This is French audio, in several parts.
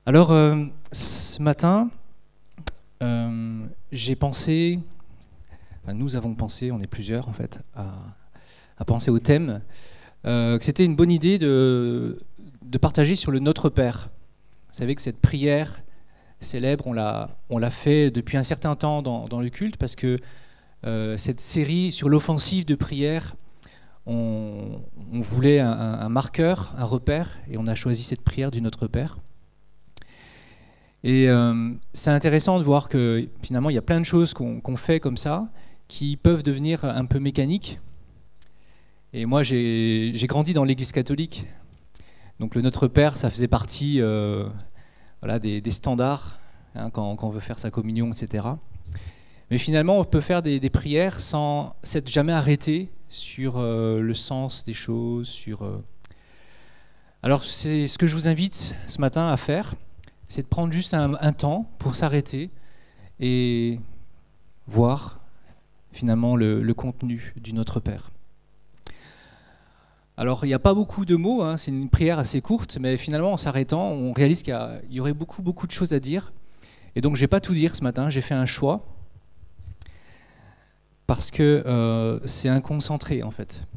Alors, ce matin, j'ai pensé, nous avons pensé, on est plusieurs en fait, à penser au thème, que c'était une bonne idée de partager sur le Notre Père. Vous savez que cette prière célèbre, on l'a fait depuis un certain temps dans le culte, parce que cette série sur l'offensive de prière, on voulait un marqueur, un repère, et on a choisi cette prière du Notre Père. Et c'est intéressant de voir que finalement il y a plein de choses qu'on fait comme ça qui peuvent devenir un peu mécaniques. Et moi j'ai grandi dans l'Église catholique, donc le Notre Père ça faisait partie voilà, des standards hein, quand on veut faire sa communion, etc. Mais finalement on peut faire des prières sans s'être jamais arrêté sur le sens des choses. Alors c'est ce que je vous invite ce matin à faire. C'est de prendre juste un temps pour s'arrêter et voir finalement le contenu du Notre Père. Alors il n'y a pas beaucoup de mots, hein, c'est une prière assez courte, mais finalement en s'arrêtant, on réalise qu'il y aurait beaucoup de choses à dire. Et donc je ne vais pas tout dire ce matin, j'ai fait un choix, parce que c'est un concentré en fait.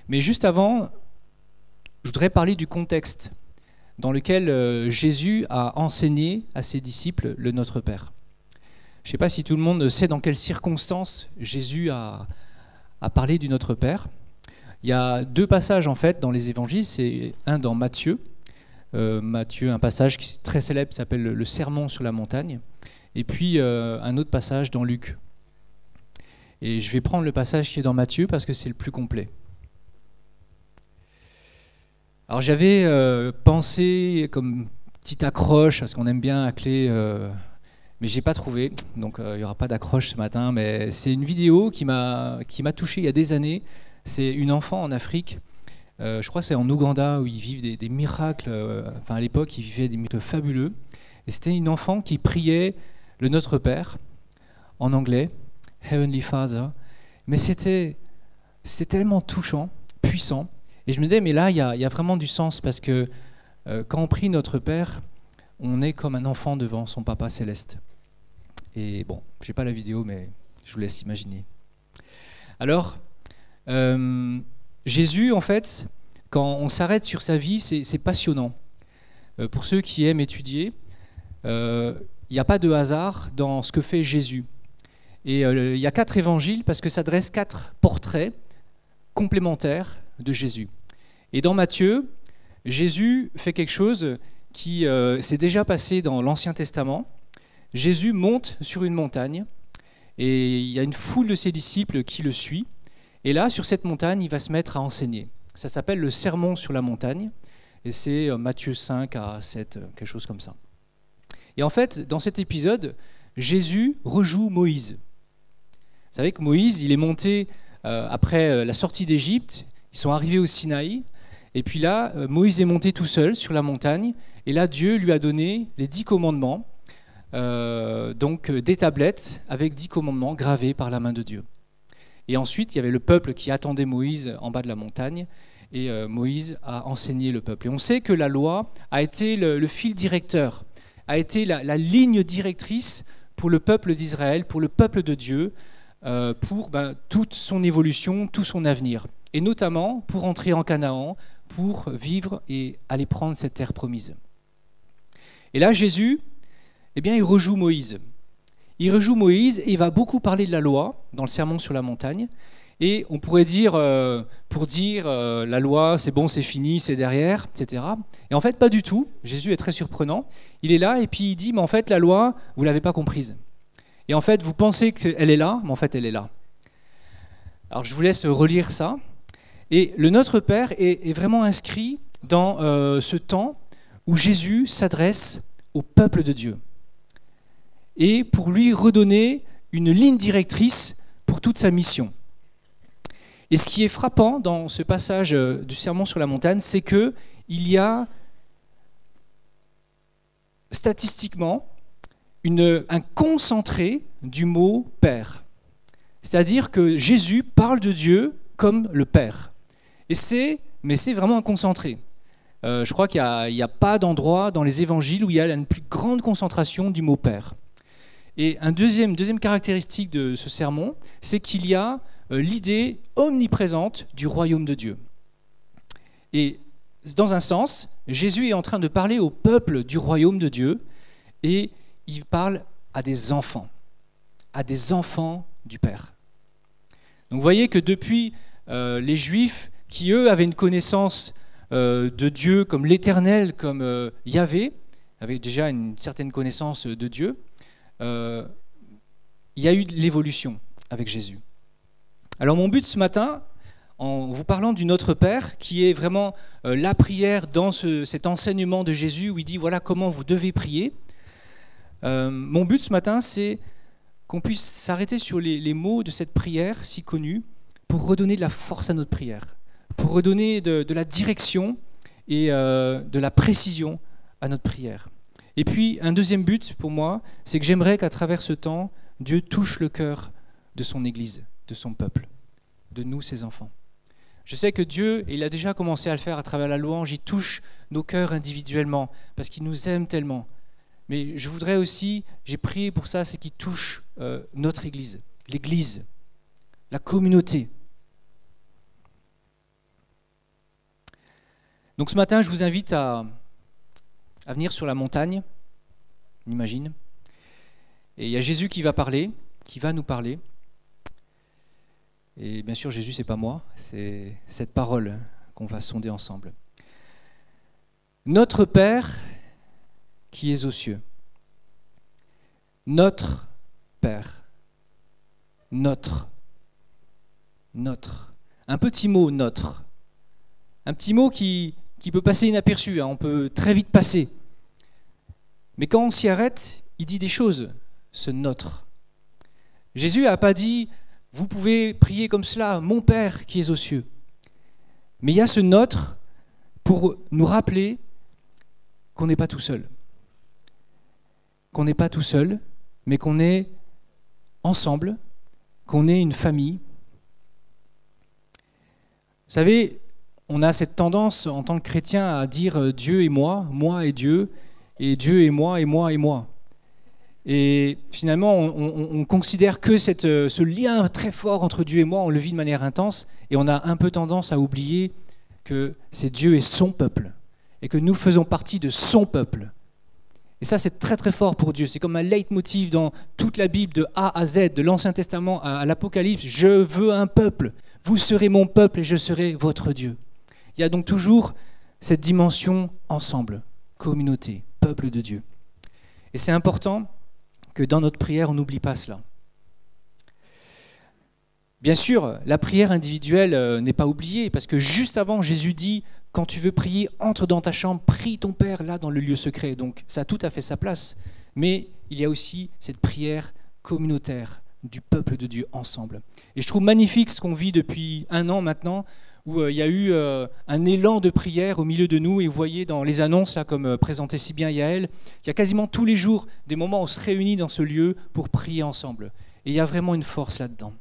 Mais juste avant, je voudrais parler du contexte dans lequel Jésus a enseigné à ses disciples le Notre Père. Je ne sais pas si tout le monde sait dans quelles circonstances Jésus a parlé du Notre Père. Il y a deux passages en fait dans les évangiles, c'est un dans Matthieu, un passage qui est très célèbre, qui s'appelle le Sermon sur la montagne, et puis un autre passage dans Luc. Et je vais prendre le passage qui est dans Matthieu parce que c'est le plus complet. Alors j'avais pensé comme petite accroche, parce qu'on aime bien accoler, mais j'ai pas trouvé, donc il n'y aura pas d'accroche ce matin, mais c'est une vidéo qui m'a touché il y a des années. C'est une enfant en Afrique, je crois que c'est en Ouganda, où ils vivent des miracles, enfin à l'époque ils vivaient des miracles fabuleux, et c'était une enfant qui priait le Notre Père, en anglais, Heavenly Father, mais c'était tellement touchant, puissant. Et je me disais, mais là, il y a vraiment du sens, parce que quand on prie Notre Père, on est comme un enfant devant son Papa céleste. Et bon, je n'ai pas la vidéo, mais je vous laisse imaginer. Alors, Jésus, en fait, quand on s'arrête sur sa vie, c'est passionnant. Pour ceux qui aiment étudier, il n'y a pas de hasard dans ce que fait Jésus. Et il y a 4 évangiles, parce que ça dresse 4 portraits complémentaires de Jésus. Et dans Matthieu, Jésus fait quelque chose qui s'est déjà passé dans l'Ancien Testament. Jésus monte sur une montagne et il y a une foule de ses disciples qui le suit. Et là, sur cette montagne, il va se mettre à enseigner. Ça s'appelle le Sermon sur la montagne et c'est Matthieu 5 à 7, quelque chose comme ça. Et en fait, dans cet épisode, Jésus rejoue Moïse. Vous savez que Moïse, il est monté après la sortie d'Égypte. Ils sont arrivés au Sinaï, et puis là, Moïse est monté tout seul sur la montagne, et là, Dieu lui a donné les 10 commandements, donc des tablettes avec 10 commandements gravés par la main de Dieu. Et ensuite, il y avait le peuple qui attendait Moïse en bas de la montagne, et Moïse a enseigné le peuple. Et on sait que la loi a été le fil directeur, a été la ligne directrice pour le peuple d'Israël, pour le peuple de Dieu, pour toute son évolution, tout son avenir. Et notamment pour entrer en Canaan, pour vivre et aller prendre cette terre promise. Et là, Jésus, eh bien, il rejoue Moïse. Il rejoue Moïse et il va beaucoup parler de la loi dans le Sermon sur la montagne. Et on pourrait dire, pour dire la loi, c'est bon, c'est fini, c'est derrière, etc. Et en fait, pas du tout. Jésus est très surprenant. Il est là et puis il dit, mais en fait, la loi, vous ne l'avez pas comprise. Et en fait, vous pensez qu'elle est là, mais en fait, elle est là. Alors, je vous laisse relire ça. Et le Notre Père est vraiment inscrit dans ce temps où Jésus s'adresse au peuple de Dieu. Et pour lui redonner une ligne directrice pour toute sa mission. Et ce qui est frappant dans ce passage du Sermon sur la montagne, c'est qu'il y a statistiquement un concentré du mot « Père ». C'est-à-dire que Jésus parle de Dieu comme le Père. Mais c'est vraiment un concentré. je crois qu'il n'y a pas d'endroit dans les évangiles où il y a une plus grande concentration du mot Père. Et deuxième caractéristique de ce sermon, c'est qu'il y a l'idée omniprésente du royaume de Dieu. Et dans un sens, Jésus est en train de parler au peuple du royaume de Dieu et il parle à des enfants du Père. Donc vous voyez que depuis les Juifs qui, eux, avaient une connaissance de Dieu comme l'Éternel, comme Yahvé, avaient déjà une certaine connaissance de Dieu, il y a eu l'évolution avec Jésus. Alors mon but ce matin, en vous parlant du Notre Père, qui est vraiment la prière dans cet enseignement de Jésus où il dit voilà comment vous devez prier, mon but ce matin c'est qu'on puisse s'arrêter sur les mots de cette prière si connue pour redonner de la force à notre prière, pour redonner de la direction et de la précision à notre prière. Et puis un deuxième but pour moi, c'est que j'aimerais qu'à travers ce temps, Dieu touche le cœur de son Église, de son peuple, de nous, ses enfants. Je sais que Dieu, et il a déjà commencé à le faire à travers la louange, il touche nos cœurs individuellement, parce qu'il nous aime tellement. Mais je voudrais aussi, j'ai prié pour ça, c'est qu'il touche notre Église, l'Église, la communauté. Donc ce matin, je vous invite à venir sur la montagne, on imagine. Et il y a Jésus qui va parler, qui va nous parler. Et bien sûr, Jésus, ce n'est pas moi, c'est cette parole qu'on va sonder ensemble. Notre Père qui es aux cieux. Notre Père. Notre. Un petit mot, notre. Un petit mot qui peut passer inaperçu, hein, on peut très vite passer. Mais quand on s'y arrête, il dit des choses, ce notre. Jésus n'a pas dit « vous pouvez prier comme cela, mon Père qui est aux cieux ». Mais il y a ce notre pour nous rappeler qu'on n'est pas tout seul. Qu'on n'est pas tout seul, mais qu'on est ensemble, qu'on est une famille. Vous savez, on a cette tendance en tant que chrétien à dire Dieu et moi et Dieu et moi et moi et moi. Et finalement, on considère que ce lien très fort entre Dieu et moi, on le vit de manière intense, et on a un peu tendance à oublier que c'est Dieu et son peuple, et que nous faisons partie de son peuple. Et ça, c'est très très fort pour Dieu. C'est comme un leitmotiv dans toute la Bible, de A à Z, de l'Ancien Testament à l'Apocalypse. Je veux un peuple, vous serez mon peuple et je serai votre Dieu. Il y a donc toujours cette dimension ensemble, communauté, peuple de Dieu. Et c'est important que dans notre prière, on n'oublie pas cela. Bien sûr, la prière individuelle n'est pas oubliée, parce que juste avant, Jésus dit, quand tu veux prier, entre dans ta chambre, prie ton Père là dans le lieu secret. Donc ça a tout à fait sa place. Mais il y a aussi cette prière communautaire du peuple de Dieu ensemble. Et je trouve magnifique ce qu'on vit depuis 1 an maintenant, où il y a eu un élan de prière au milieu de nous, et vous voyez dans les annonces, là, comme présentait si bien Yaël, il y a quasiment tous les jours des moments où on se réunit dans ce lieu pour prier ensemble. Et il y a vraiment une force là-dedans.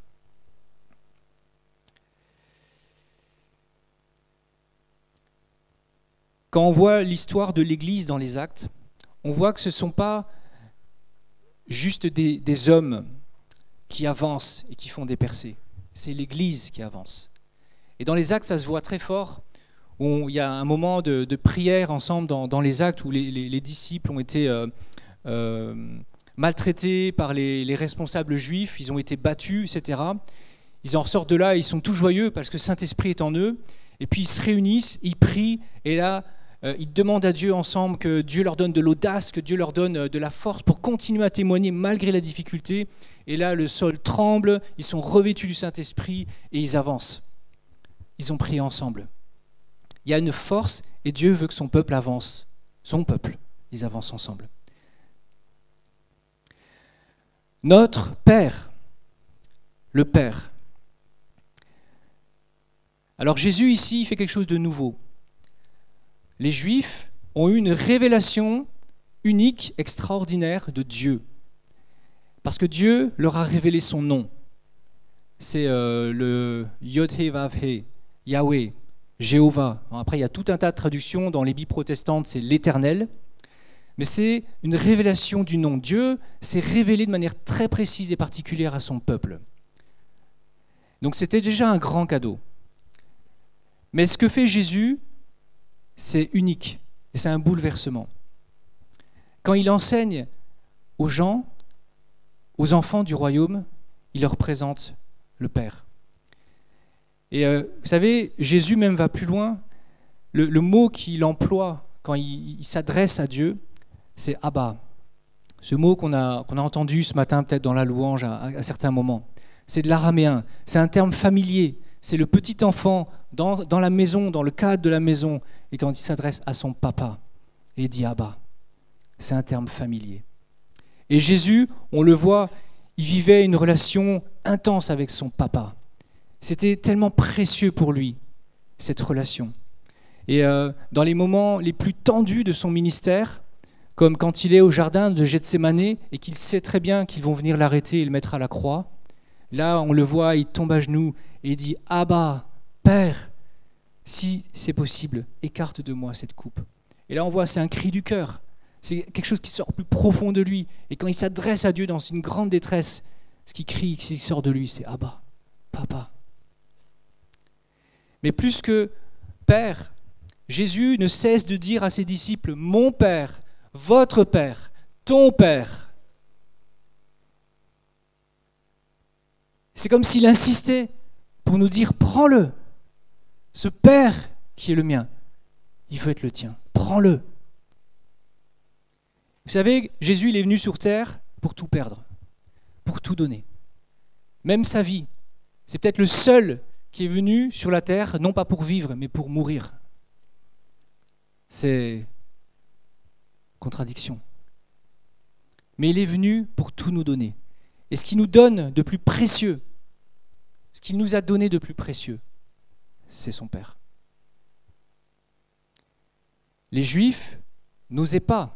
Quand on voit l'histoire de l'Église dans les Actes, on voit que ce ne sont pas juste des hommes qui avancent et qui font des percées. C'est l'Église qui avance. Et dans les Actes, ça se voit très fort. Il y a un moment de prière ensemble dans les Actes où les disciples ont été maltraités par les responsables juifs, ils ont été battus, etc. Ils en ressortent de là et ils sont tout joyeux parce que Saint-Esprit est en eux. Et puis ils se réunissent, ils prient, et là, ils demandent à Dieu ensemble que Dieu leur donne de l'audace, que Dieu leur donne de la force pour continuer à témoigner malgré la difficulté. Et là, le sol tremble, ils sont revêtus du Saint-Esprit et ils avancent. Ils ont prié ensemble. Il y a une force et Dieu veut que son peuple avance. Son peuple, ils avancent ensemble. Notre Père, le Père. Alors Jésus ici, il fait quelque chose de nouveau. Les Juifs ont eu une révélation unique, extraordinaire de Dieu. Parce que Dieu leur a révélé son nom. C'est le Yod-Hé Vav-Hé, Yahweh. Jéhovah. Après, il y a tout un tas de traductions. Dans les Bibles protestantes, c'est l'Éternel. Mais c'est une révélation du nom. Dieu s'est révélé de manière très précise et particulière à son peuple. Donc c'était déjà un grand cadeau. Mais ce que fait Jésus, c'est unique. Et c'est un bouleversement. Quand il enseigne aux gens, aux enfants du royaume, il leur présente le Père. Et vous savez, Jésus même va plus loin. Le mot qu'il emploie quand il s'adresse à Dieu, c'est Abba. Ce mot qu'on a entendu ce matin peut-être dans la louange à certains moments. C'est de l'araméen, c'est un terme familier. C'est le petit enfant dans la maison, dans le cadre de la maison, et quand il s'adresse à son papa, et il dit Abba. C'est un terme familier. Et Jésus, on le voit, il vivait une relation intense avec son papa. C'était tellement précieux pour lui, cette relation. Et dans les moments les plus tendus de son ministère, comme quand il est au jardin de Gethsémane et qu'il sait très bien qu'ils vont venir l'arrêter et le mettre à la croix, là on le voit, il tombe à genoux et il dit « Abba, Père, si c'est possible, écarte de moi cette coupe. » Et là on voit, c'est un cri du cœur. C'est quelque chose qui sort plus profond de lui. Et quand il s'adresse à Dieu dans une grande détresse, ce qui crie, ce qui sort de lui, c'est « Abba, Papa ». Mais plus que Père, Jésus ne cesse de dire à ses disciples « Mon Père, votre Père, ton Père ». C'est comme s'il insistait pour nous dire « Prends-le, ce Père qui est le mien, il veut être le tien, prends-le ». Vous savez, Jésus il est venu sur terre pour tout perdre, pour tout donner. Même sa vie. C'est peut-être le seul qui est venu sur la terre, non pas pour vivre, mais pour mourir. C'est contradiction. Mais il est venu pour tout nous donner. Et ce qu'il nous donne de plus précieux, ce qu'il nous a donné de plus précieux, c'est son Père. Les Juifs n'osaient pas.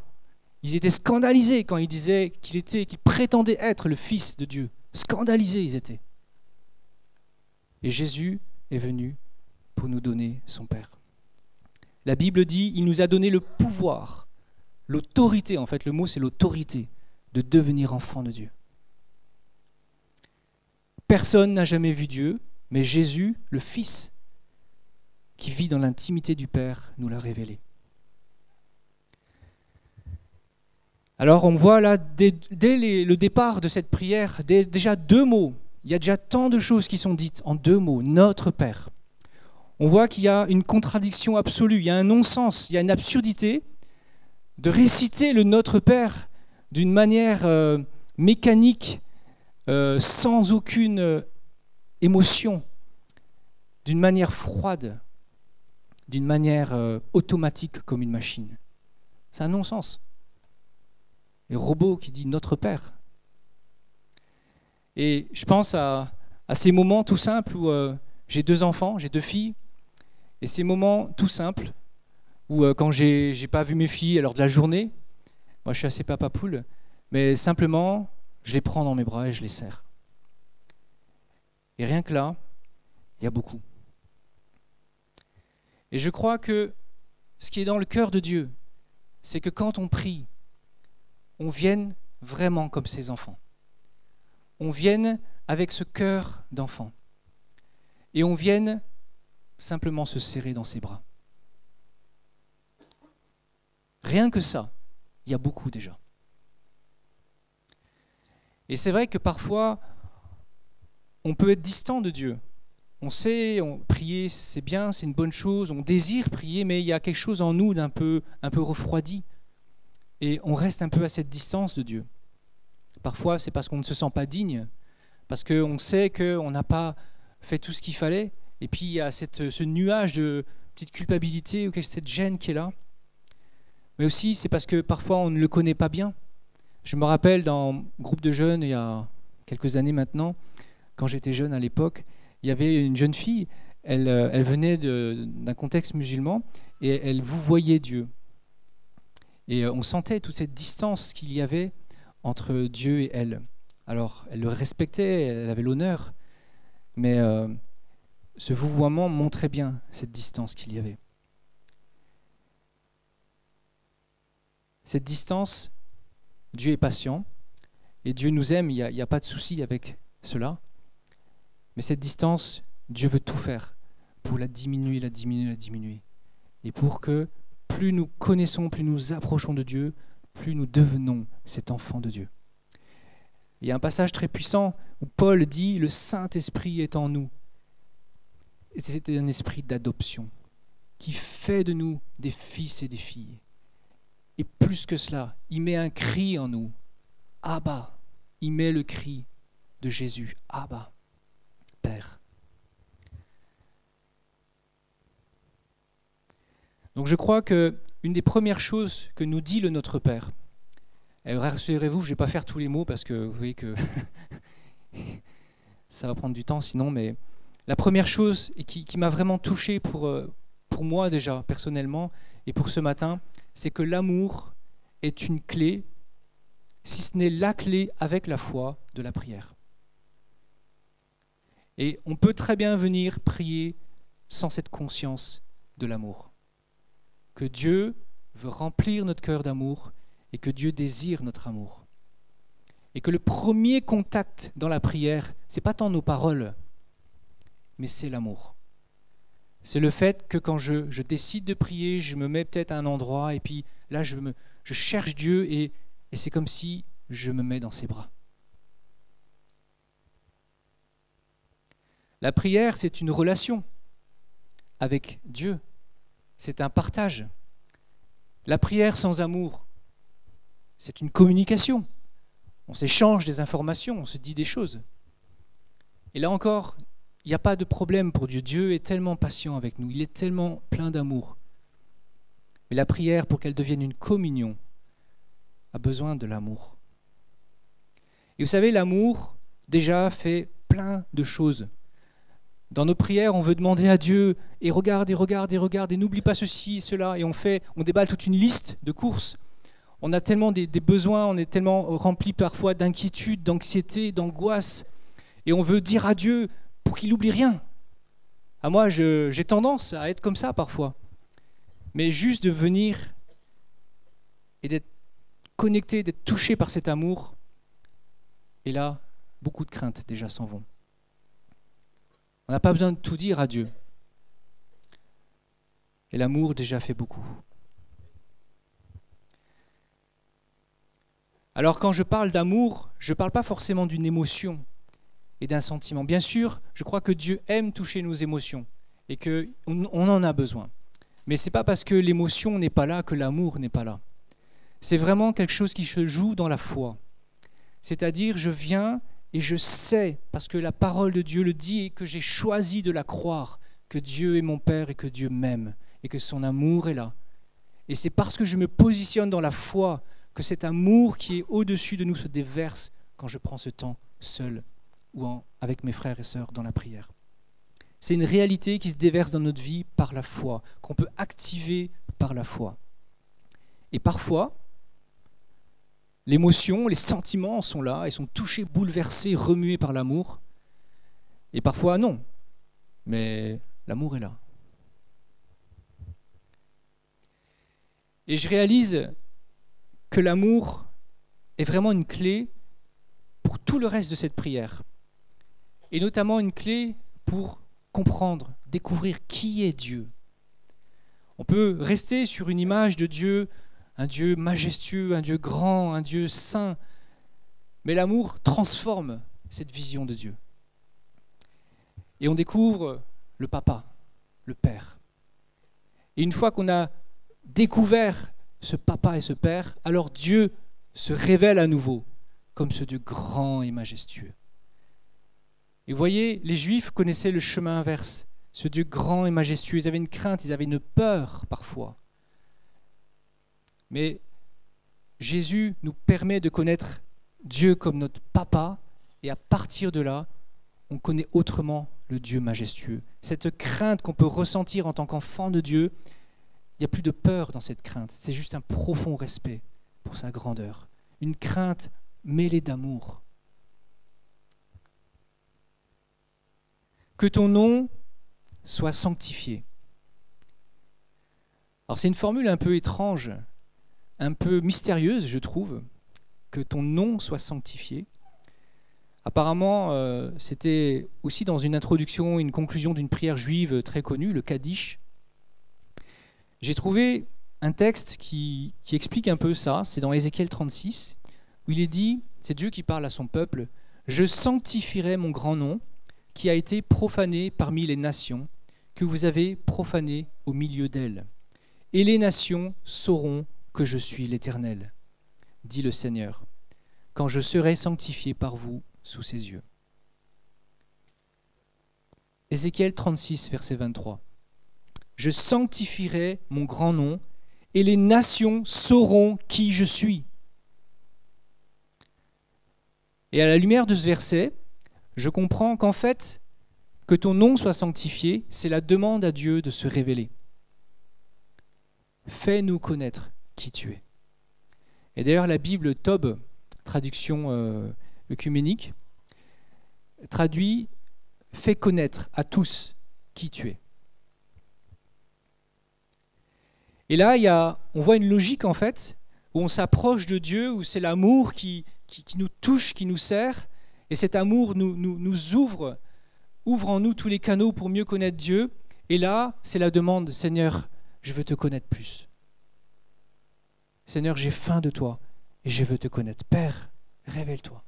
Ils étaient scandalisés quand il disait qu'il prétendait être le Fils de Dieu. Scandalisés ils étaient. Et Jésus est venu pour nous donner son Père. La Bible dit, il nous a donné le pouvoir, l'autorité, en fait le mot c'est l'autorité, de devenir enfant de Dieu. Personne n'a jamais vu Dieu, mais Jésus, le Fils, qui vit dans l'intimité du Père, nous l'a révélé. Alors on voit là, dès le départ de cette prière, déjà 2 mots. Il y a déjà tant de choses qui sont dites en 2 mots, notre Père. On voit qu'il y a une contradiction absolue, il y a un non-sens, il y a une absurdité de réciter le Notre Père d'une manière mécanique, sans aucune émotion, d'une manière froide, d'une manière automatique comme une machine. C'est un non-sens. Et robot qui dit notre Père. Et je pense à ces moments tout simples où j'ai 2 enfants, j'ai 2 filles, et ces moments tout simples où quand j'ai pas vu mes filles à l'heure de la journée, moi je suis assez papa poule, mais simplement je les prends dans mes bras et je les serre. Et rien que là, il y a beaucoup. Et je crois que ce qui est dans le cœur de Dieu, c'est que quand on prie, on vienne vraiment comme ses enfants. On vienne avec ce cœur d'enfant. Et on vienne simplement se serrer dans ses bras. Rien que ça, il y a beaucoup déjà. Et c'est vrai que parfois, on peut être distant de Dieu. On sait, prier c'est bien, c'est une bonne chose, on désire prier, mais il y a quelque chose en nous d'un peu refroidi. Et on reste un peu à cette distance de Dieu. Parfois, c'est parce qu'on ne se sent pas digne, parce qu'on sait qu'on n'a pas fait tout ce qu'il fallait, et puis il y a ce nuage de petite culpabilité ou cette gêne qui est là. Mais aussi, c'est parce que parfois, on ne le connaît pas bien. Je me rappelle dans un groupe de jeunes, il y a quelques années maintenant, quand j'étais jeune à l'époque, il y avait une jeune fille, elle venait d'un contexte musulman, et elle vous voyait Dieu. Et on sentait toute cette distance qu'il y avait entre Dieu et elle. Alors, elle le respectait, elle avait l'honneur, mais ce vouvoiement montrait bien cette distance qu'il y avait. Cette distance, Dieu est patient et Dieu nous aime, il n'y a pas de souci avec cela. Mais cette distance, Dieu veut tout faire pour la diminuer, la diminuer, la diminuer. Et pour que plus nous connaissons, plus nous approchons de Dieu, plus nous devenons cet enfant de Dieu. Il y a un passage très puissant où Paul dit « Le Saint-Esprit est en nous ». Et c'est un esprit d'adoption qui fait de nous des fils et des filles. Et plus que cela, il met un cri en nous. « Abba ». Il met le cri de Jésus. « Abba, Père ». Donc je crois qu'une des premières choses que nous dit le Notre Père, et rassurez-vous, je ne vais pas faire tous les mots parce que vous voyez que ça va prendre du temps sinon, mais la première chose et qui m'a vraiment touché pour moi déjà personnellement et pour ce matin, c'est que l'amour est une clé, si ce n'est la clé avec la foi de la prière. Et on peut très bien venir prier sans cette conscience de l'amour. Que Dieu veut remplir notre cœur d'amour et que Dieu désire notre amour. Et que le premier contact dans la prière, ce n'est pas tant nos paroles, mais c'est l'amour. C'est le fait que quand je décide de prier, je me mets peut-être à un endroit et puis là je cherche Dieu et c'est comme si je me mets dans ses bras. La prière, c'est une relation avec Dieu. C'est un partage. La prière sans amour, c'est une communication. On s'échange des informations, on se dit des choses. Et là encore, il n'y a pas de problème pour Dieu. Dieu est tellement patient avec nous, il est tellement plein d'amour. Mais la prière, pour qu'elle devienne une communion, a besoin de l'amour. Et vous savez, l'amour, déjà, fait plein de choses. Dans nos prières, on veut demander à Dieu, et regarde, et regarde, et regarde, et n'oublie pas ceci et cela, et on déballe toute une liste de courses. On a tellement des besoins, on est tellement rempli parfois d'inquiétude, d'anxiété, d'angoisse, et on veut dire à Dieu pour qu'il n'oublie rien. Moi, j'ai tendance à être comme ça parfois. Mais juste de venir et d'être connecté, d'être touché par cet amour, et là, beaucoup de craintes déjà s'en vont. On n'a pas besoin de tout dire à Dieu. Et l'amour déjà fait beaucoup. Alors quand je parle d'amour, je ne parle pas forcément d'une émotion et d'un sentiment. Bien sûr, je crois que Dieu aime toucher nos émotions et qu'on en a besoin. Mais ce n'est pas parce que l'émotion n'est pas là que l'amour n'est pas là. C'est vraiment quelque chose qui se joue dans la foi. C'est-à-dire, je viens et je sais, parce que la parole de Dieu le dit et que j'ai choisi de la croire, que Dieu est mon Père et que Dieu m'aime et que son amour est là. Et c'est parce que je me positionne dans la foi que cet amour qui est au-dessus de nous se déverse quand je prends ce temps seul ou avec mes frères et sœurs dans la prière. C'est une réalité qui se déverse dans notre vie par la foi, qu'on peut activer par la foi. Et parfois, l'émotion, les sentiments sont là, ils sont touchés, bouleversés, remués par l'amour. Et parfois, non. Mais l'amour est là. Et je réalise que l'amour est vraiment une clé pour tout le reste de cette prière. Et notamment une clé pour comprendre, découvrir qui est Dieu. On peut rester sur une image de Dieu, un Dieu majestueux, un Dieu grand, un Dieu saint. Mais l'amour transforme cette vision de Dieu. Et on découvre le Papa, le Père. Et une fois qu'on a découvert ce Papa et ce Père, alors Dieu se révèle à nouveau comme ce Dieu grand et majestueux. Et vous voyez, les Juifs connaissaient le chemin inverse, ce Dieu grand et majestueux. Ils avaient une crainte, ils avaient une peur parfois. Mais Jésus nous permet de connaître Dieu comme notre Papa, et à partir de là, on connaît autrement le Dieu majestueux. Cette crainte qu'on peut ressentir en tant qu'enfant de Dieu, il n'y a plus de peur dans cette crainte, c'est juste un profond respect pour sa grandeur. Une crainte mêlée d'amour. Que ton nom soit sanctifié. Alors c'est une formule un peu étrange, un peu mystérieuse, je trouve, que ton nom soit sanctifié. Apparemment, c'était aussi dans une introduction, une conclusion d'une prière juive très connue, le Kaddish. J'ai trouvé un texte qui explique un peu ça, c'est dans Ézéchiel 36, où il est dit, c'est Dieu qui parle à son peuple, « Je sanctifierai mon grand nom, qui a été profané parmi les nations, que vous avez profané au milieu d'elles. Et les nations sauront que je suis l'Éternel, dit le Seigneur, quand je serai sanctifié par vous sous ses yeux. » Ézéchiel 36, verset 23. « Je sanctifierai mon grand nom, et les nations sauront qui je suis. » Et à la lumière de ce verset, je comprends qu'en fait, que ton nom soit sanctifié, c'est la demande à Dieu de se révéler. Fais-nous connaître qui tu es. Et d'ailleurs, la Bible Tob, traduction œcuménique, traduit « Fais connaître à tous qui tu es ». Et là, on voit une logique en fait, où on s'approche de Dieu, où c'est l'amour qui nous touche, qui nous sert, et cet amour nous ouvre en nous tous les canaux pour mieux connaître Dieu. Et là, c'est la demande, Seigneur, je veux te connaître plus. Seigneur, j'ai faim de toi et je veux te connaître. Père, révèle-toi.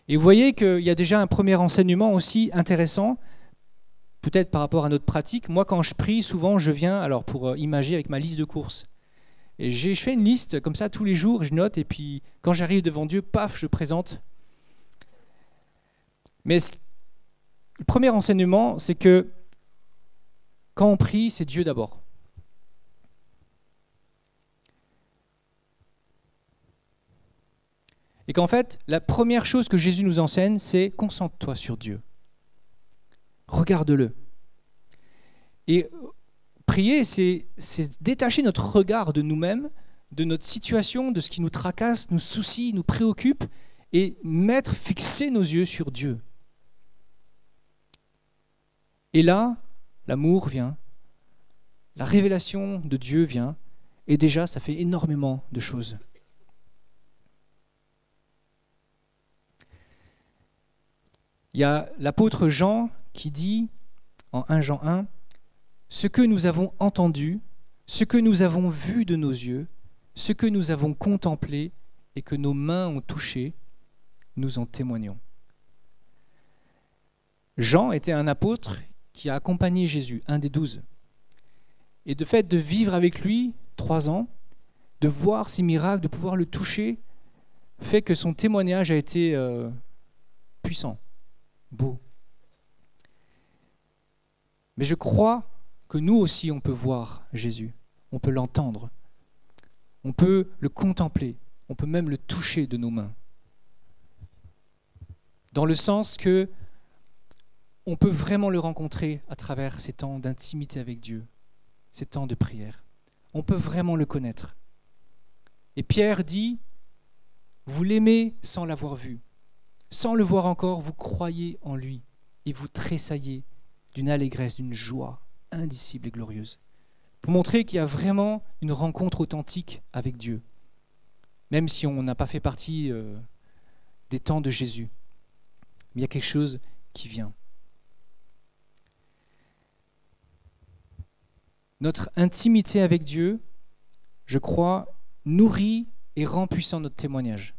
Et vous voyez qu'il y a déjà un premier enseignement aussi intéressant, peut-être par rapport à notre pratique. Moi, quand je prie, souvent, je viens alors pour imager avec ma liste de courses. Et je fais une liste comme ça tous les jours, je note, et puis quand j'arrive devant Dieu, paf, je présente. Mais le premier enseignement, c'est que quand on prie, c'est Dieu d'abord. Et qu'en fait, la première chose que Jésus nous enseigne, c'est concentre-toi sur Dieu. Regarde-le. Et prier, c'est détacher notre regard de nous-mêmes, de notre situation, de ce qui nous tracasse, nous soucie, nous préoccupe, et fixer nos yeux sur Dieu. Et là, l'amour vient, la révélation de Dieu vient, et déjà, ça fait énormément de choses. Il y a l'apôtre Jean qui dit, en 1 Jean 1, « Ce que nous avons entendu, ce que nous avons vu de nos yeux, ce que nous avons contemplé et que nos mains ont touché, nous en témoignons. » Jean était un apôtre qui a accompagné Jésus, un des 12. Et de fait de vivre avec lui 3 ans, de voir ses miracles, de pouvoir le toucher, fait que son témoignage a été puissant, beau. Mais je crois que nous aussi, on peut voir Jésus, on peut l'entendre, on peut le contempler, on peut même le toucher de nos mains. Dans le sens que on peut vraiment le rencontrer à travers ces temps d'intimité avec Dieu, ces temps de prière. On peut vraiment le connaître. Et Pierre dit, vous l'aimez sans l'avoir vu. Sans le voir encore, vous croyez en lui et vous tressaillez d'une allégresse, d'une joie indicible et glorieuse. Pour montrer qu'il y a vraiment une rencontre authentique avec Dieu, même si on n'a pas fait partie des temps de Jésus. Mais il y a quelque chose qui vient. Notre intimité avec Dieu, je crois, nourrit et rend puissant notre témoignage.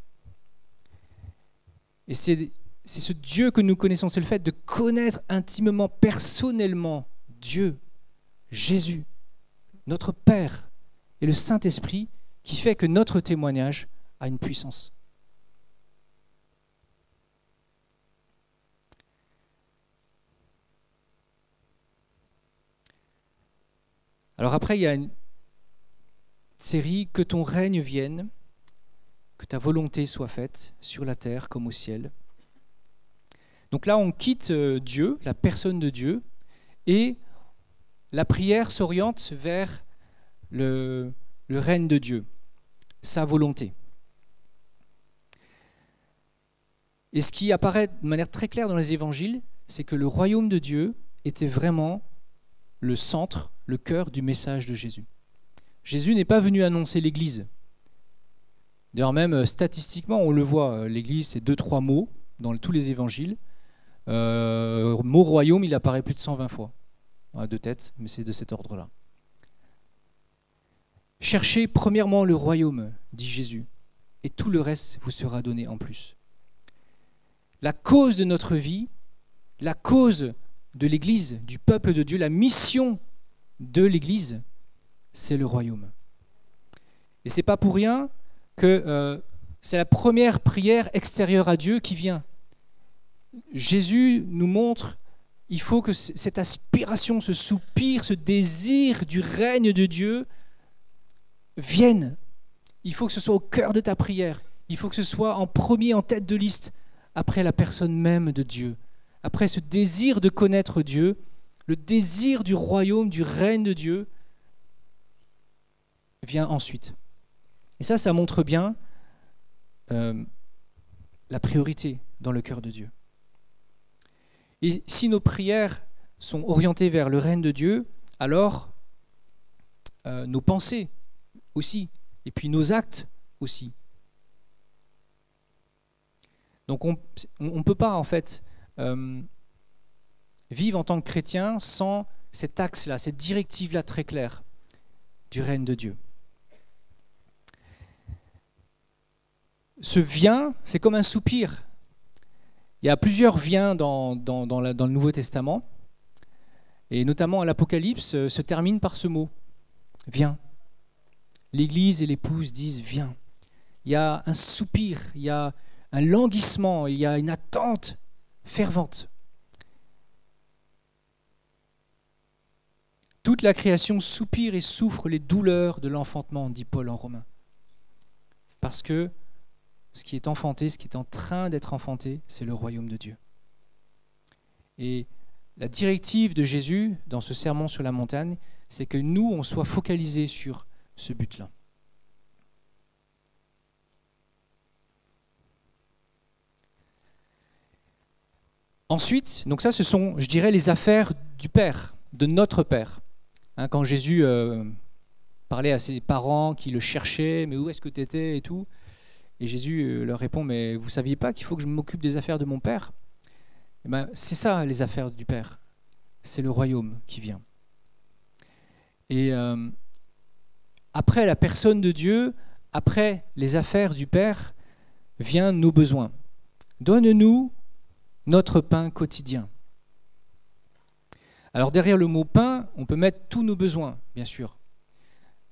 Et c'est ce Dieu que nous connaissons, c'est le fait de connaître intimement, personnellement Dieu, Jésus, notre Père et le Saint-Esprit qui fait que notre témoignage a une puissance. Alors après, il y a une série « Que ton règne vienne », que ta volonté soit faite sur la terre comme au ciel. Donc là, on quitte Dieu, la personne de Dieu, et la prière s'oriente vers le règne de Dieu, sa volonté. Et ce qui apparaît de manière très claire dans les évangiles, c'est que le royaume de Dieu était vraiment le centre, le cœur du message de Jésus. Jésus n'est pas venu annoncer l'Église. D'ailleurs même statistiquement, on le voit, l'Église c'est 2-3 mots dans tous les évangiles. Mot royaume, il apparaît plus de 120 fois. De tête, mais c'est de cet ordre-là. Cherchez premièrement le royaume, dit Jésus, et tout le reste vous sera donné en plus. La cause de notre vie, la cause de l'Église, du peuple de Dieu, la mission de l'Église, c'est le royaume. Et c'est pas pour rien que c'est la première prière extérieure à Dieu qui vient. Jésus nous montre, il faut que cette aspiration, ce soupir, ce désir du règne de Dieu vienne. Il faut que ce soit au cœur de ta prière. Il faut que ce soit en premier, en tête de liste, après la personne même de Dieu. Après ce désir de connaître Dieu, le désir du royaume, du règne de Dieu, vient ensuite. Et ça montre bien la priorité dans le cœur de Dieu. Et si nos prières sont orientées vers le règne de Dieu, alors nos pensées aussi, et puis nos actes aussi. Donc on ne peut pas en fait vivre en tant que chrétien sans cet axe-là, cette directive-là très claire du règne de Dieu. Ce vient, c'est comme un soupir. Il y a plusieurs viens dans le Nouveau Testament, et notamment à l'Apocalypse se termine par ce mot, viens. L'Église et l'épouse disent viens. Il y a un soupir, il y a un languissement, il y a une attente fervente. Toute la création soupire et souffre les douleurs de l'enfantement, dit Paul en Romains. Parce que ce qui est enfanté, ce qui est en train d'être enfanté, c'est le royaume de Dieu. Et la directive de Jésus dans ce sermon sur la montagne, c'est que nous, on soit focalisés sur ce but-là. Ensuite, donc ça, ce sont, je dirais, les affaires du Père, de notre Père. Quand Jésus parlait à ses parents qui le cherchaient, mais où est-ce que tu étais et tout, et Jésus leur répond, mais vous ne saviez pas qu'il faut que je m'occupe des affaires de mon Père ? Eh bien, c'est ça, les affaires du Père. C'est le royaume qui vient. Et après la personne de Dieu, après les affaires du Père, viennent nos besoins. Donne-nous notre pain quotidien. Alors derrière le mot pain, on peut mettre tous nos besoins, bien sûr.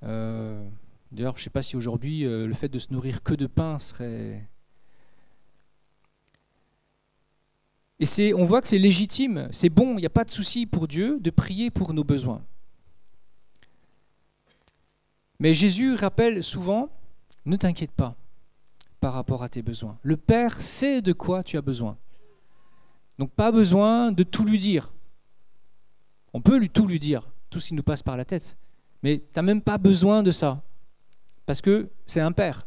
D'ailleurs, je ne sais pas si aujourd'hui, le fait de se nourrir que de pain serait... Et on voit que c'est légitime, c'est bon, il n'y a pas de souci pour Dieu de prier pour nos besoins. Mais Jésus rappelle souvent, ne t'inquiète pas par rapport à tes besoins. Le Père sait de quoi tu as besoin. Donc pas besoin de tout lui dire. On peut tout lui dire, tout ce qui nous passe par la tête. Mais tu n'as même pas besoin de ça. Parce que c'est un père.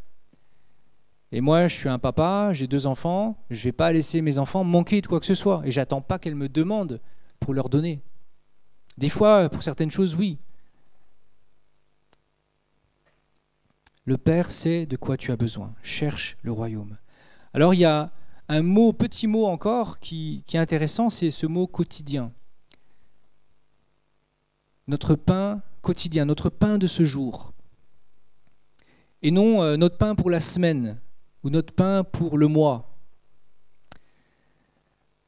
Et moi, je suis un papa, j'ai 2 enfants, je ne vais pas laisser mes enfants manquer de quoi que ce soit. Et je n'attends pas qu'elles me demandent pour leur donner. Des fois, pour certaines choses, oui. Le Père sait de quoi tu as besoin. Cherche le royaume. Alors, il y a un petit mot encore qui est intéressant, c'est ce mot quotidien. Notre pain quotidien, notre pain de ce jour. Et non notre pain pour la semaine ou notre pain pour le mois.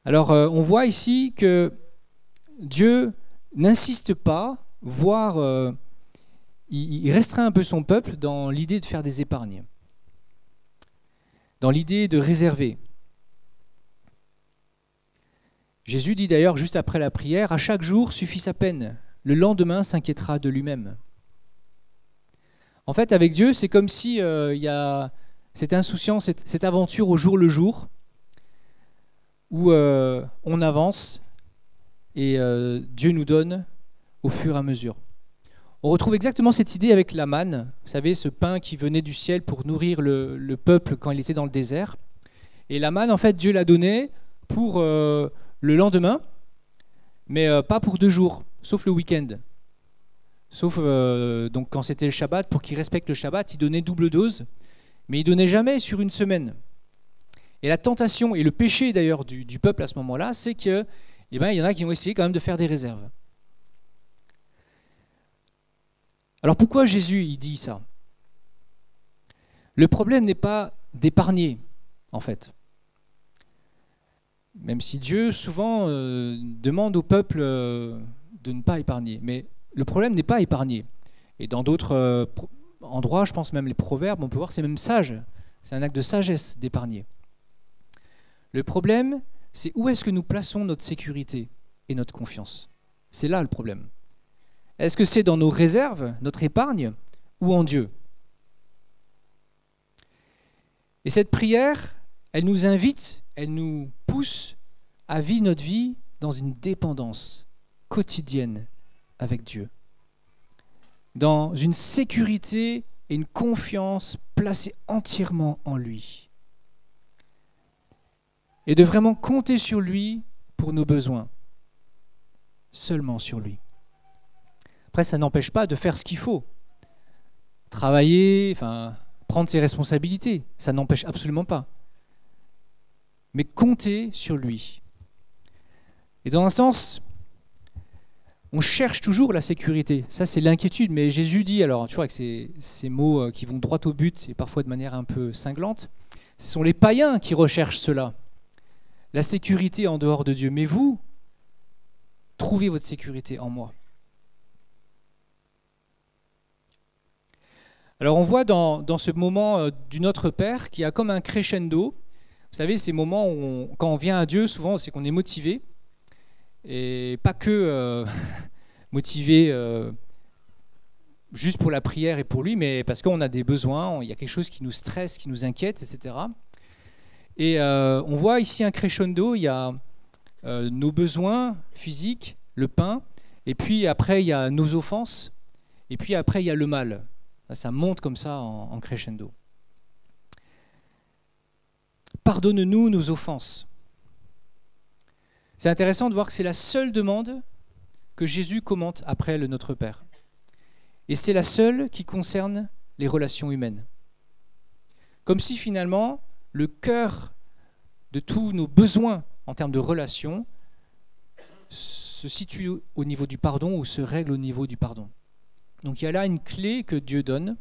Alors on voit ici que Dieu n'insiste pas, voire il restreint un peu son peuple dans l'idée de faire des épargnes, dans l'idée de réserver. Jésus dit d'ailleurs juste après la prière, « À chaque jour suffit sa peine, le lendemain s'inquiétera de lui-même. » En fait, avec Dieu, c'est comme si il y a cette insouciance, cette aventure au jour le jour, où on avance et Dieu nous donne au fur et à mesure. On retrouve exactement cette idée avec la manne, vous savez, ce pain qui venait du ciel pour nourrir le peuple quand il était dans le désert. Et la manne, en fait, Dieu l'a donné pour le le lendemain, mais pas pour 2 jours, sauf le week-end. Sauf donc quand c'était le Shabbat, pour qu'ils respectent le Shabbat, ils donnaient double dose, mais ils donnaient jamais sur une semaine. Et la tentation et le péché d'ailleurs du peuple à ce moment-là, c'est que, il y en a qui ont essayé quand même de faire des réserves. Alors pourquoi Jésus il dit ça? Le problème n'est pas d'épargner, en fait. Même si Dieu souvent demande au peuple de ne pas épargner. Mais le problème n'est pas épargner. Et dans d'autres endroits, je pense même les proverbes, on peut voir que c'est même sage. C'est un acte de sagesse d'épargner. Le problème, c'est où est-ce que nous plaçons notre sécurité et notre confiance. C'est là le problème. Est-ce que c'est dans nos réserves, notre épargne, ou en Dieu? Et cette prière, elle nous invite, elle nous pousse à vivre notre vie dans une dépendance quotidienne avec Dieu. Dans une sécurité et une confiance placée entièrement en lui. Et de vraiment compter sur lui pour nos besoins. Seulement sur lui. Après, ça n'empêche pas de faire ce qu'il faut. Travailler, prendre ses responsabilités, ça n'empêche absolument pas. Mais compter sur lui. Et dans un sens, on cherche toujours la sécurité. Ça, c'est l'inquiétude. Mais Jésus dit, alors tu vois, avec ces mots qui vont droit au but et parfois de manière un peu cinglante, ce sont les païens qui recherchent cela. La sécurité en dehors de Dieu. Mais vous, trouvez votre sécurité en moi. Alors on voit dans ce moment du Notre Père qu'il y a comme un crescendo. Vous savez, ces moments où quand on vient à Dieu, souvent c'est qu'on est motivé. Et pas que motivé juste pour la prière et pour lui, mais parce qu'on a des besoins, il y a quelque chose qui nous stresse, qui nous inquiète, etc. Et on voit ici un crescendo, il y a nos besoins physiques, le pain, et puis après il y a nos offenses, et puis après il y a le mal. Ça monte comme ça en crescendo. Pardonne-nous nos offenses. C'est intéressant de voir que c'est la seule demande que Jésus commente après le Notre Père. Et c'est la seule qui concerne les relations humaines. Comme si finalement, le cœur de tous nos besoins en termes de relations se situe au niveau du pardon ou se règle au niveau du pardon. Donc il y a là une clé que Dieu donne,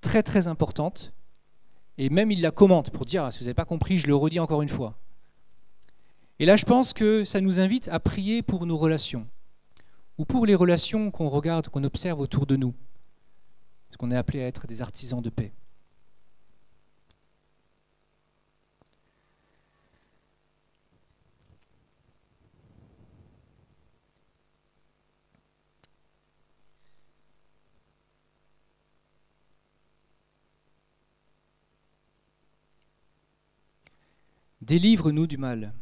très très importante, et même il la commente pour dire, si vous n'avez pas compris, je le redis encore une fois. Et là je pense que ça nous invite à prier pour nos relations, ou pour les relations qu'on regarde, qu'on observe autour de nous, parce qu'on est appelé à être des artisans de paix. Délivre-nous du mal.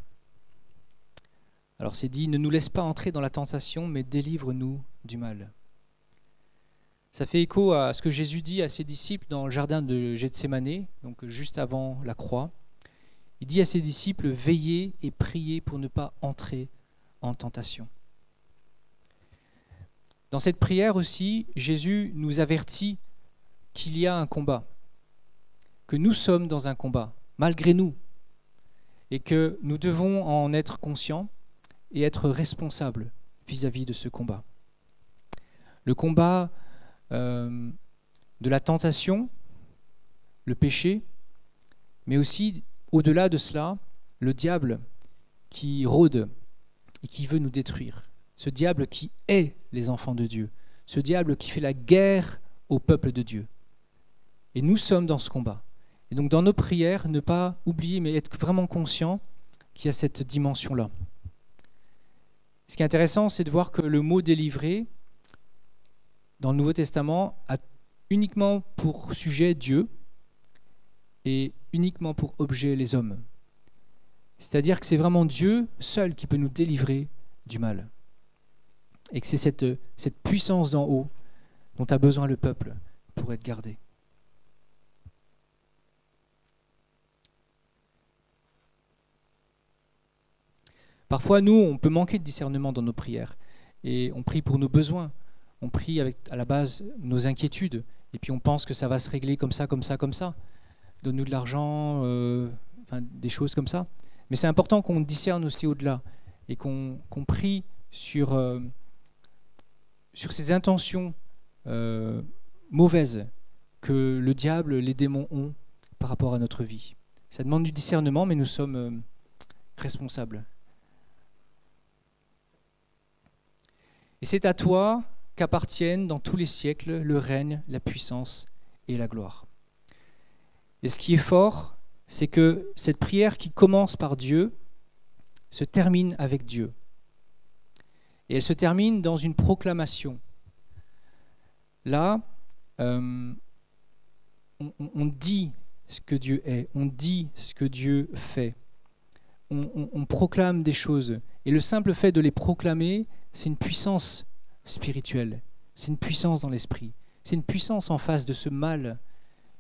Alors c'est dit, ne nous laisse pas entrer dans la tentation, mais délivre-nous du mal. Ça fait écho à ce que Jésus dit à ses disciples dans le jardin de Gethsémanée, donc juste avant la croix. Il dit à ses disciples, veillez et priez pour ne pas entrer en tentation. Dans cette prière aussi, Jésus nous avertit qu'il y a un combat, que nous sommes dans un combat, malgré nous, et que nous devons en être conscients et être responsables vis-à-vis de ce combat. Le combat de la tentation, le péché, mais aussi, au-delà de cela, le diable qui rôde et qui veut nous détruire. Ce diable qui hait les enfants de Dieu. Ce diable qui fait la guerre au peuple de Dieu. Et nous sommes dans ce combat. Et donc dans nos prières, ne pas oublier, mais être vraiment conscient qu'il y a cette dimension-là. Ce qui est intéressant, c'est de voir que le mot « délivrer » dans le Nouveau Testament a uniquement pour sujet Dieu et uniquement pour objet les hommes. C'est-à-dire que c'est vraiment Dieu seul qui peut nous délivrer du mal. Et que c'est cette puissance d'en haut dont a besoin le peuple pour être gardé. Parfois, nous, on peut manquer de discernement dans nos prières. Et on prie pour nos besoins. On prie avec, à la base, nos inquiétudes. Et puis on pense que ça va se régler comme ça, comme ça, comme ça. Donne-nous de l'argent, enfin, des choses comme ça. Mais c'est important qu'on discerne aussi au-delà. Et qu'on prie sur ces intentions mauvaises que le diable, les démons ont par rapport à notre vie. Ça demande du discernement, mais nous sommes responsables. Et c'est à toi qu'appartiennent dans tous les siècles le règne, la puissance et la gloire. Et ce qui est fort, c'est que cette prière qui commence par Dieu se termine avec Dieu. Et elle se termine dans une proclamation. Là, on dit ce que Dieu est, on dit ce que Dieu fait. On proclame des choses. Et le simple fait de les proclamer, c'est une puissance spirituelle. C'est une puissance dans l'esprit. C'est une puissance en face de ce mal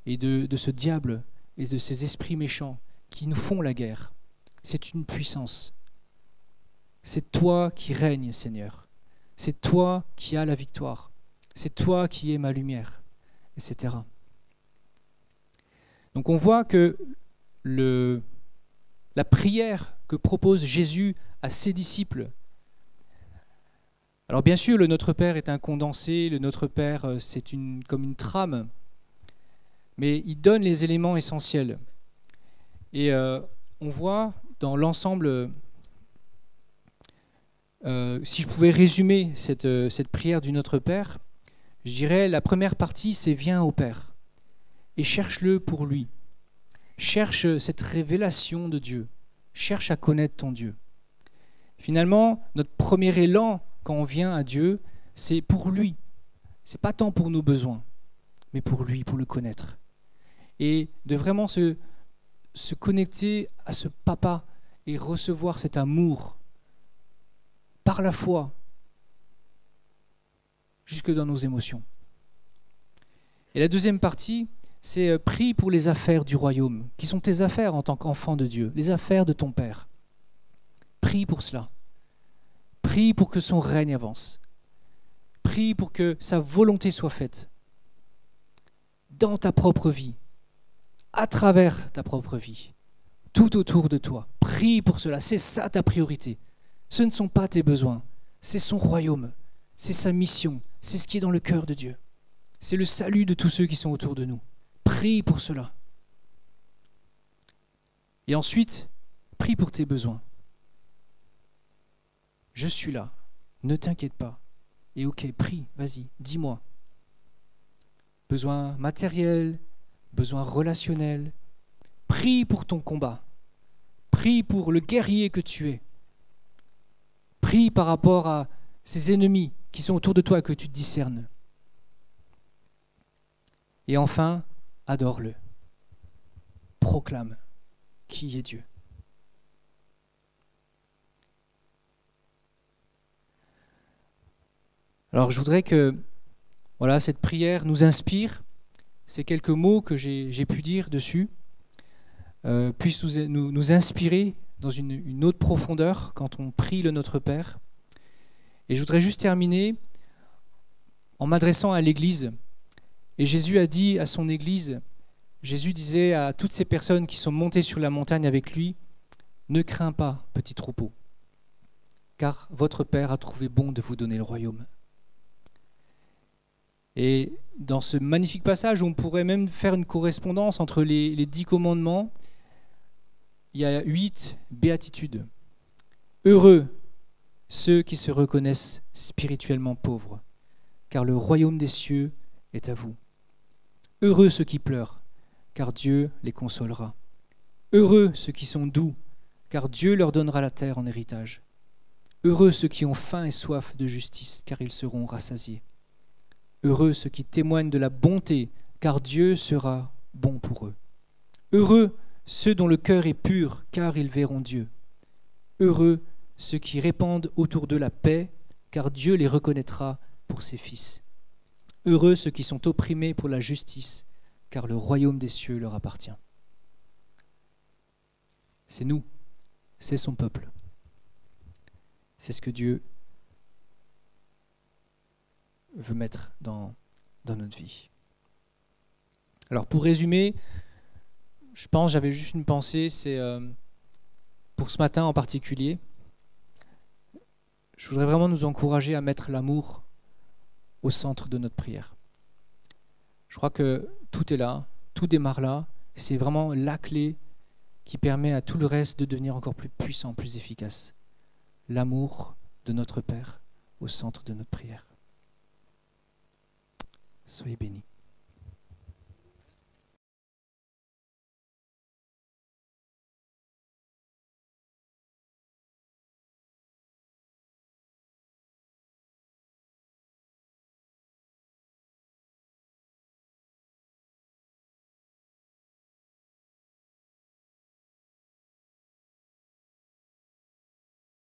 et de ce diable et de ces esprits méchants qui nous font la guerre. C'est une puissance. C'est toi qui règnes, Seigneur. C'est toi qui as la victoire. C'est toi qui es ma lumière, etc. Donc on voit que la prière que propose Jésus à ses disciples. Alors bien sûr, le Notre Père est un condensé, le Notre Père c'est comme une trame, mais il donne les éléments essentiels. Et on voit dans l'ensemble, si je pouvais résumer cette prière du Notre Père, je dirais la première partie c'est « Viens au Père » et cherche-le pour lui. Cherche cette révélation de Dieu. Cherche à connaître ton Dieu. Finalement, notre premier élan quand on vient à Dieu, c'est pour lui. C'est pas tant pour nos besoins, mais pour lui, pour le connaître. Et de vraiment se connecter à ce papa et recevoir cet amour par la foi, jusque dans nos émotions. Et la deuxième partie, c'est prie pour les affaires du royaume, qui sont tes affaires en tant qu'enfant de Dieu, les affaires de ton Père. Prie pour cela. Prie pour que son règne avance. Prie pour que sa volonté soit faite dans ta propre vie, à travers ta propre vie, tout autour de toi. Prie pour cela, c'est ça ta priorité. Ce ne sont pas tes besoins, c'est son royaume, c'est sa mission, c'est ce qui est dans le cœur de Dieu. C'est le salut de tous ceux qui sont autour de nous. Prie pour cela. Et ensuite, prie pour tes besoins. Je suis là, ne t'inquiète pas. Et ok, prie, vas-y, dis-moi. Besoin matériel, besoin relationnel. Prie pour ton combat. Prie pour le guerrier que tu es. Prie par rapport à ces ennemis qui sont autour de toi que tu discernes. Et enfin, adore-le. Proclame qui est Dieu. Alors je voudrais que cette prière nous inspire. Ces quelques mots que j'ai pu dire dessus puissent nous inspirer dans une autre profondeur quand on prie le Notre Père. Et je voudrais juste terminer en m'adressant à l'Église. Et Jésus a dit à son Église, Jésus disait à toutes ces personnes qui sont montées sur la montagne avec lui, « Ne crains pas, petit troupeau, car votre Père a trouvé bon de vous donner le royaume. » Et dans ce magnifique passage, on pourrait même faire une correspondance entre les 10 commandements. Il y a 8 béatitudes. Heureux ceux qui se reconnaissent spirituellement pauvres, car le royaume des cieux est à vous. Heureux ceux qui pleurent, car Dieu les consolera. Heureux ceux qui sont doux, car Dieu leur donnera la terre en héritage. Heureux ceux qui ont faim et soif de justice, car ils seront rassasiés. Heureux ceux qui témoignent de la bonté, car Dieu sera bon pour eux. Heureux ceux dont le cœur est pur, car ils verront Dieu. Heureux ceux qui répandent autour d'eux la paix, car Dieu les reconnaîtra pour ses fils. Heureux ceux qui sont opprimés pour la justice, car le royaume des cieux leur appartient. C'est nous, c'est son peuple. c'est ce que Dieu veut mettre dans notre vie. Alors pour résumer, je pense, j'avais juste une pensée, c'est pour ce matin en particulier, je voudrais vraiment nous encourager à mettre l'amour au centre de notre prière. Je crois que tout est là, tout démarre là, c'est vraiment la clé qui permet à tout le reste de devenir encore plus puissant, plus efficace. L'amour de notre Père au centre de notre prière. Soyez bénis.